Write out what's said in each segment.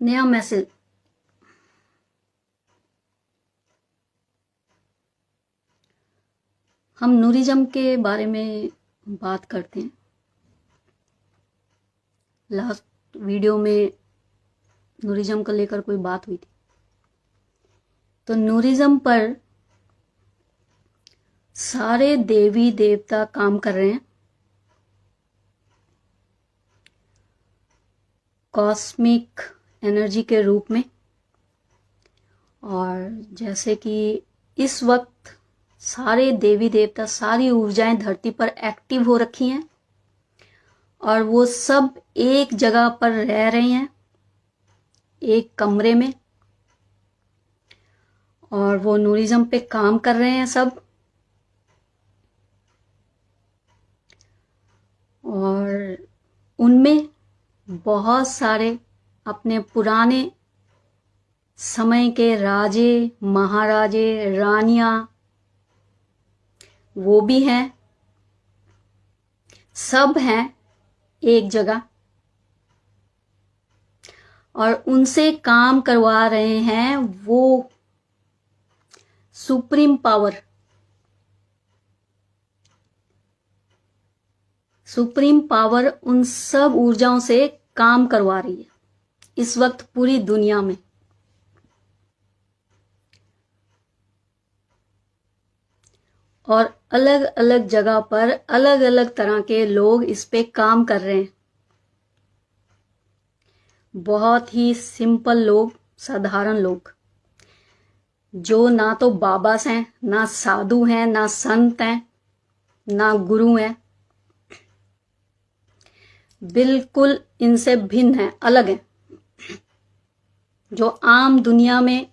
नया मैसेज। हम नूरिज्म के बारे में बात करते हैं। लास्ट वीडियो में नूरिज्म को लेकर कोई बात हुई थी, तो नूरिज्म पर सारे देवी देवता काम कर रहे हैं। कॉस्मिक एनर्जी के रूप में। और जैसे कि इस वक्त सारे देवी देवता, सारी ऊर्जाएं धरती पर एक्टिव हो रखी हैं और वो सब एक जगह पर रह रहे हैं, एक कमरे में, और वो नूरिज्म पे काम कर रहे हैं सब। और उनमें बहुत सारे अपने पुराने समय के राजे, महाराजे, रानियां वो भी हैं, सब हैं एक जगह और उनसे काम करवा रहे हैं वो सुप्रीम पावर। सुप्रीम पावर उन सब ऊर्जाओं से काम करवा रही है इस वक्त पूरी दुनिया में। और अलग अलग जगह पर अलग अलग तरह के लोग इस पे काम कर रहे हैं। बहुत ही सिंपल लोग, साधारण लोग, जो ना तो बाबास हैं, ना साधु हैं, ना संत हैं, ना गुरु हैं, बिल्कुल इनसे भिन्न हैं, अलग हैं, जो आम दुनिया में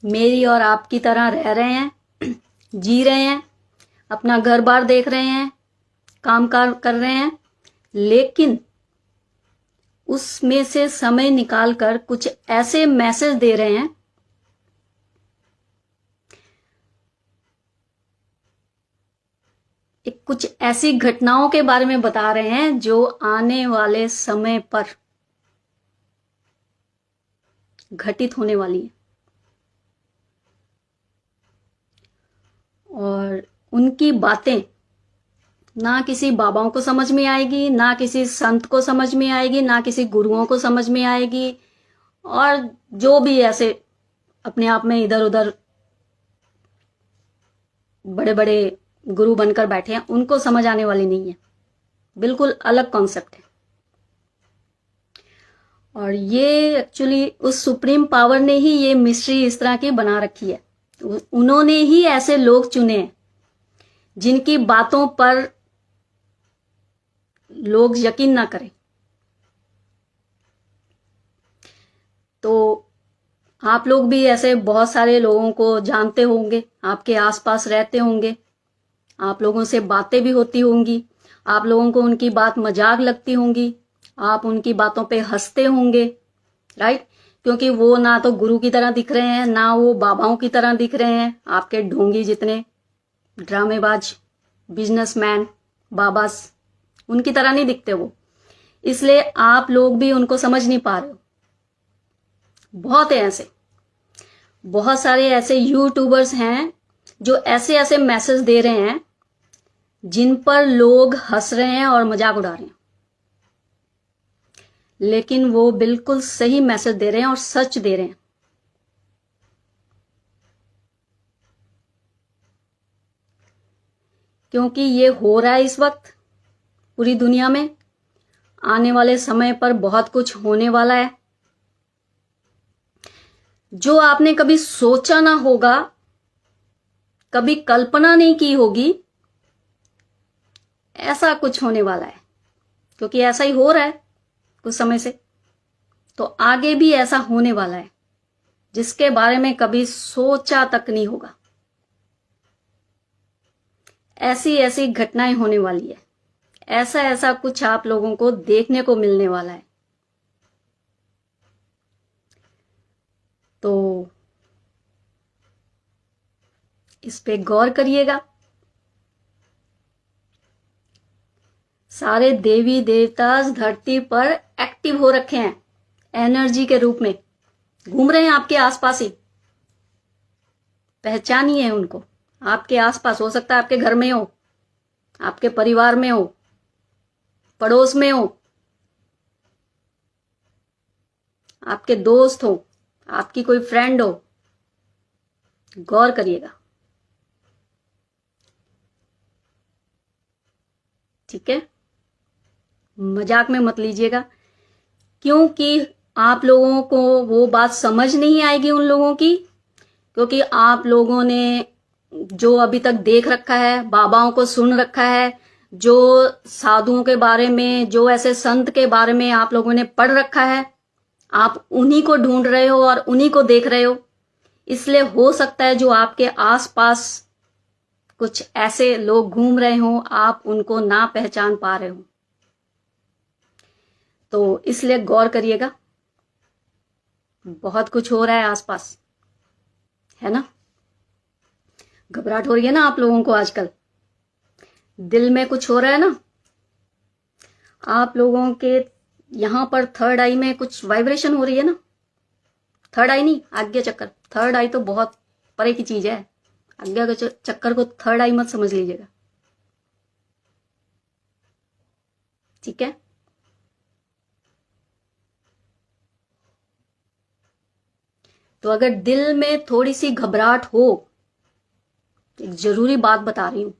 मेरी और आपकी तरह रह रहे हैं, जी रहे हैं, अपना घर बार देख रहे हैं, काम कार कर रहे हैं, लेकिन उसमें से समय निकालकर कुछ ऐसे मैसेज दे रहे हैं कुछ ऐसी घटनाओं के बारे में बता रहे हैं जो आने वाले समय पर घटित होने वाली है। और उनकी बातें ना किसी बाबाओं को समझ में आएगी, ना किसी संत को समझ में आएगी, ना किसी गुरुओं को समझ में आएगी, और जो भी ऐसे अपने आप में इधर उधर बड़े बड़े गुरु बनकर बैठे हैं उनको समझ आने वाली नहीं है। बिल्कुल अलग कॉन्सेप्ट है। और ये एक्चुअली उस सुप्रीम पावर ने ही ये मिस्ट्री इस तरह की बना रखी है। उन्होंने ही ऐसे लोग चुने हैं जिनकी बातों पर लोग यकीन ना करें। तो आप लोग भी ऐसे बहुत सारे लोगों को जानते होंगे, आपके आसपास रहते होंगे, आप लोगों से बातें भी होती होंगी, आप लोगों को उनकी बात मजाक लगती होंगी, आप उनकी बातों पे हंसते होंगे, राइट? क्योंकि वो ना तो गुरु की तरह दिख रहे हैं, ना वो बाबाओं की तरह दिख रहे हैं, आपके ढोंगी जितने ड्रामेबाज बिजनेसमैन बाबास, उनकी तरह नहीं दिखते वो। इसलिए आप लोग भी उनको समझ नहीं पा रहे हो। बहुत है ऐसे, बहुत सारे ऐसे यूट्यूबर्स हैं जो ऐसे ऐसे मैसेज दे रहे हैं जिन पर लोग हंस रहे हैं और मजाक उड़ा रहे हैं, लेकिन वो बिल्कुल सही मैसेज दे रहे हैं और सच दे रहे हैं। क्योंकि ये हो रहा है इस वक्त पूरी दुनिया में। आने वाले समय पर बहुत कुछ होने वाला है जो आपने कभी सोचा ना होगा, कभी कल्पना नहीं की होगी, ऐसा कुछ होने वाला है। क्योंकि ऐसा ही हो रहा है कुछ समय से, तो आगे भी ऐसा होने वाला है जिसके बारे में कभी सोचा तक नहीं होगा। ऐसी ऐसी घटनाएं होने वाली है, ऐसा ऐसा कुछ आप लोगों को देखने को मिलने वाला है। तो इस पे गौर करिएगा। सारे देवी देवता धरती पर एक्टिव हो रखे हैं, एनर्जी के रूप में घूम रहे हैं आपके आसपास ही। पहचानिए उनको। आपके आसपास, हो सकता है आपके घर में हो, आपके परिवार में हो, पड़ोस में हो, आपके दोस्त हो, आपकी कोई फ्रेंड हो। गौर करिएगा, ठीक है? मजाक में मत लीजिएगा, क्योंकि आप लोगों को वो बात समझ नहीं आएगी उन लोगों की, क्योंकि आप लोगों ने जो अभी तक देख रखा है, बाबाओं को सुन रखा है, जो साधुओं के बारे में, जो ऐसे संत के बारे में आप लोगों ने पढ़ रखा है, आप उन्हीं को ढूंढ रहे हो और उन्हीं को देख रहे हो। इसलिए हो सकता है जो आपके आसपास कुछ ऐसे लोग घूम रहे हो, आप उनको ना पहचान पा रहे हो। तो इसलिए गौर करिएगा, बहुत कुछ हो रहा है आसपास, है ना? घबराहट हो रही है ना आप लोगों को आजकल? दिल में कुछ हो रहा है ना? आप लोगों के यहां पर थर्ड आई में कुछ वाइब्रेशन हो रही है ना? थर्ड आई नहीं, आज्ञा चक्कर। थर्ड आई तो बहुत परे की चीज है। आज्ञा के चक्कर को थर्ड आई मत समझ लीजिएगा, ठीक है? तो अगर दिल में थोड़ी सी घबराहट हो, एक जरूरी बात बता रही हूं,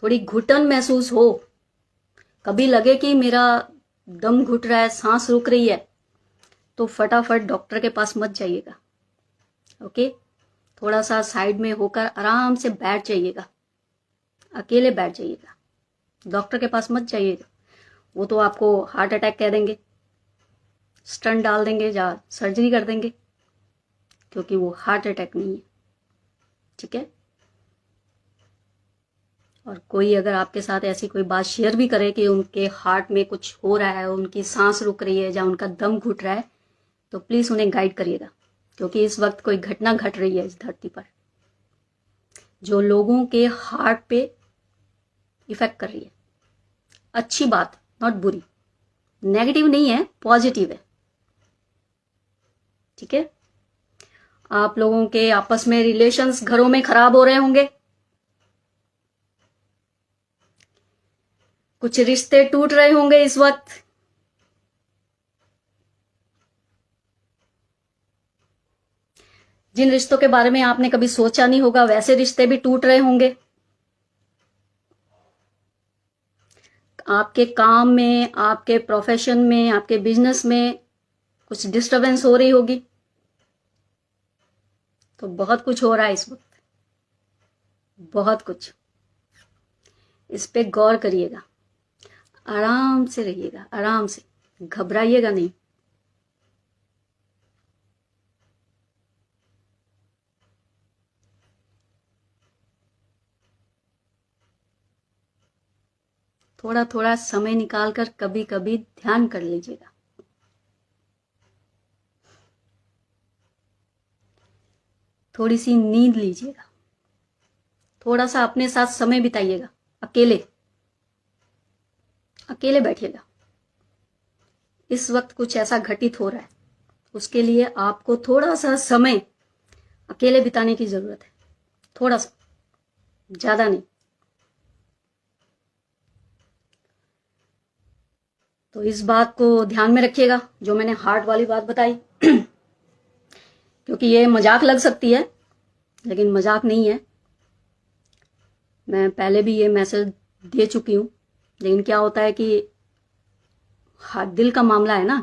थोड़ी घुटन महसूस हो, कभी लगे कि मेरा दम घुट रहा है, सांस रुक रही है, तो फटाफट डॉक्टर के पास मत जाइएगा, ओके? थोड़ा सा साइड में होकर आराम से बैठ जाइएगा, अकेले बैठ जाइएगा, डॉक्टर के पास मत जाइएगा। वो तो आपको हार्ट अटैक कह देंगे, स्टंट डाल देंगे या सर्जरी कर देंगे, क्योंकि वो हार्ट अटैक नहीं है, ठीक है? और कोई अगर आपके साथ ऐसी कोई बात शेयर भी करे कि उनके हार्ट में कुछ हो रहा है, उनकी सांस रुक रही है या उनका दम घुट रहा है, तो प्लीज उन्हें गाइड करिएगा, क्योंकि इस वक्त कोई घटना घट रही है इस धरती पर जो लोगों के हार्ट पे इफेक्ट कर रही है। अच्छी बात, नॉट बुरी, नेगेटिव नहीं है, पॉजिटिव है, ठीक है? आप लोगों के आपस में रिलेशंस घरों में खराब हो रहे होंगे, कुछ रिश्ते टूट रहे होंगे इस वक्त, जिन रिश्तों के बारे में आपने कभी सोचा नहीं होगा वैसे रिश्ते भी टूट रहे होंगे। आपके काम में, आपके प्रोफेशन में, आपके बिजनेस में कुछ डिस्टरबेंस हो रही होगी। तो बहुत कुछ हो रहा है इस वक्त, बहुत कुछ। इस पे गौर करिएगा, आराम से रहिएगा, आराम से, घबराइएगा नहीं। थोड़ा थोड़ा समय निकालकर कभी कभी ध्यान कर लीजिएगा। थोड़ी सी नींद लीजिएगा, थोड़ा सा अपने साथ समय बिताइएगा, अकेले अकेले बैठिएगा। इस वक्त कुछ ऐसा घटित हो रहा है, उसके लिए आपको थोड़ा सा समय अकेले बिताने की जरूरत है, थोड़ा सा, ज्यादा नहीं। तो इस बात को ध्यान में रखिएगा, जो मैंने हार्ट वाली बात बताई क्योंकि ये मजाक लग सकती है, लेकिन मजाक नहीं है। मैं पहले भी ये मैसेज दे चुकी हूं, लेकिन क्या होता है कि दिल का मामला है ना,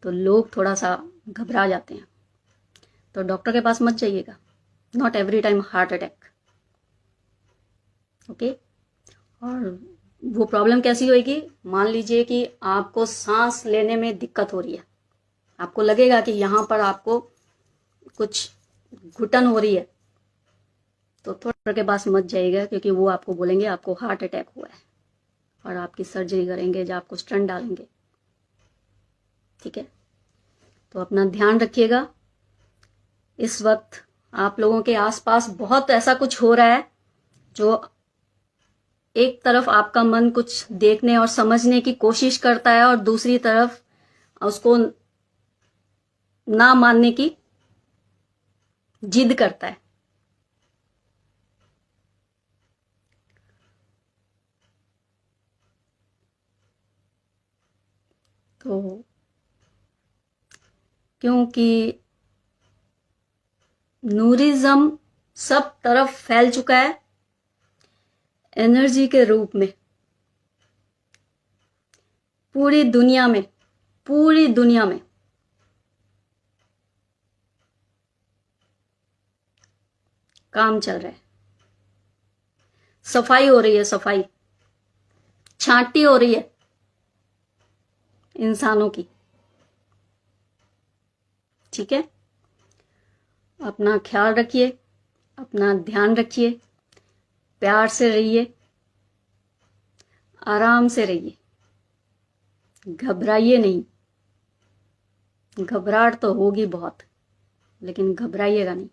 तो लोग थोड़ा सा घबरा जाते हैं। तो डॉक्टर के पास मत जाइएगा, not every time heart attack, okay? और वो प्रॉब्लम कैसी होगी? मान लीजिए कि आपको सांस लेने में दिक्कत हो रही है, आपको लगेगा कि यहां पर आपको कुछ घुटन हो रही है, तो डॉक्टर के पास मत जाइएगा, क्योंकि वो आपको बोलेंगे आपको हार्ट अटैक हुआ है और आपकी सर्जरी करेंगे या आपको स्टंट डालेंगे, ठीक है? तो अपना ध्यान रखिएगा। इस वक्त आप लोगों के आसपास बहुत ऐसा कुछ हो रहा है जो एक तरफ आपका मन कुछ देखने और समझने की कोशिश करता है और दूसरी तरफ उसको ना मानने की जिद करता है। तो क्योंकि नूरिज्म सब तरफ फैल चुका है एनर्जी के रूप में, पूरी दुनिया में, पूरी दुनिया में। काम चल रहा है, सफाई हो रही है, सफाई छांटी हो रही है इंसानों की। ठीक है, अपना ख्याल रखिए, अपना ध्यान रखिए, प्यार से रहिए, आराम से रहिए, घबराइए नहीं। घबराहट तो होगी बहुत, लेकिन घबराइएगा नहीं।